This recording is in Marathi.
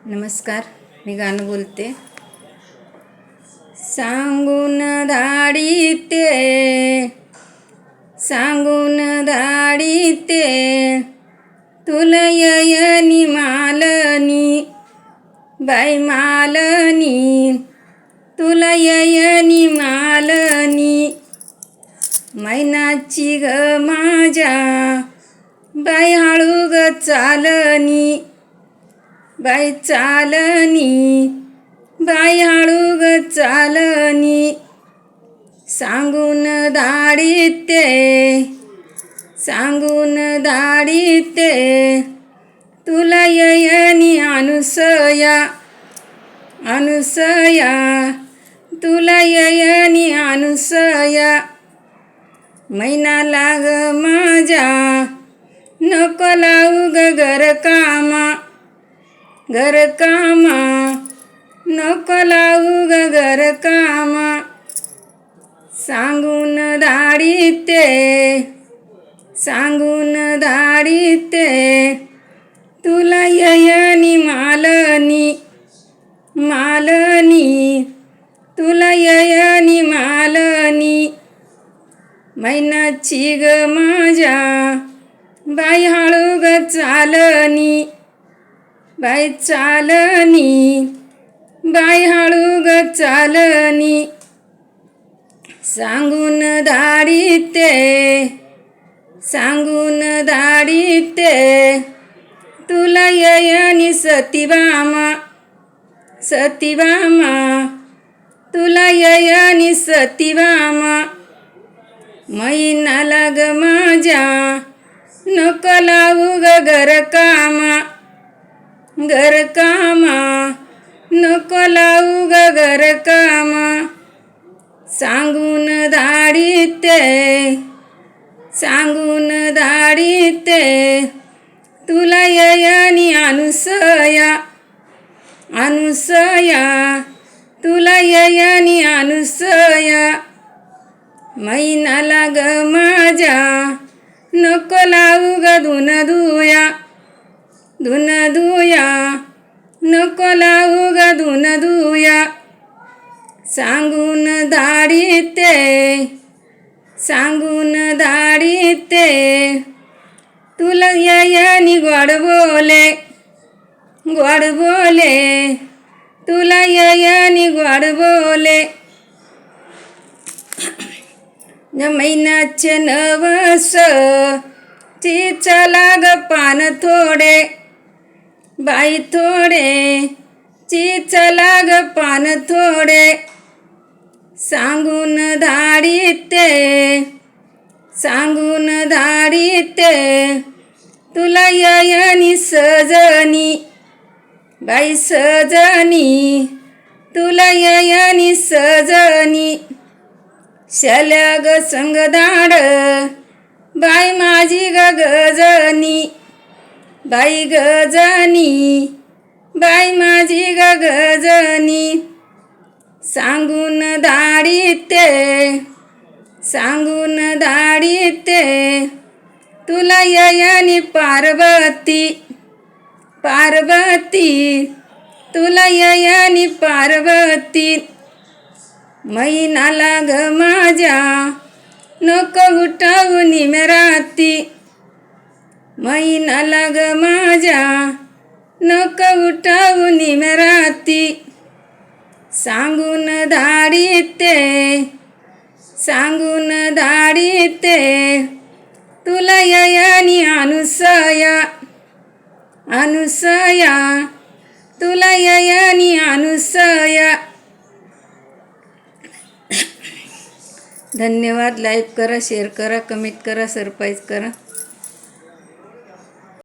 नमस्कार, मी गाणं बोलते. सांगून धाडीते, सांगून धाडीते, तुलयनी मालनी, बाई मालनी, तुलयनी मालनी, मैनाची ग माझ्या, बाई हळू ग चालनी, बाई चालनी, बाई हळू ग चालनी. सांगून धाडीते, सांगून धाडीते, तुलयनी अनुसया, अनुसया, तुलयनी अनुसया. मैना लाग माझ्या, नको लावू ग घरकामा, घरकामा, नको लावू ग घरकामा. सांगून धाडीते, सांगून धाडीते, तुलयनी मालनी, मालनी, तुलयनी मालनी. मैनाची ग माझ्या, बाई हळू ग चालनी, बाई चालनी, बाई हळू ग चालनी. सांगून धाडीते, सांगून धाडीते, तुलयनी सतीभामा, सतीभामा, तुलयनी सतीभामा. मैना लाग माझ्या, नको लावू ग घरकामा, घरकामा, नको लावू ग घरकामा. सांगून धाडीते, सांगून धाडीते, तुलयनी अनुसया, अनुसया, तुलयनी अनुसया. मैना लाग माझ्या, नको लावू ग धुन धुया, धुन धुया, नको लावू ग धुन धुया. सांगून धाडीते, सांगून धाडीते, तुलयनी गोड बोले, गोड बोले, तुलयनी गोड बोले. मैनाचे नवस, चिचला ग पान थोडे, बाई थोडे, चिचला ग पान थोडे. सांगून धाडीते, सांगून धाडीते, तुलयनी सजनी, बाई सजनी, तुलयनी सजनी. शल्या ग संग धाड, बाई माझी ग गजनी, बाई गजनी, बाई माझी ग गजनी. सांगून धाडीते, सांगून धाडीते, तुलयनी पार्वती, पार्वती, तुलयनी पार्वती. मैना लाग माझ्या, नको उठावू निमराती, मैना लाग माझ्या, नको उठावू निमराती. सांगून धाडीते, सांगून धाडीते, तुलयनी अनुसया, अनुसया, तुलयनी अनुसया. धन्यवाद. लाईक करा, शेअर करा, कमेंट करा, सबस्क्राईब करा.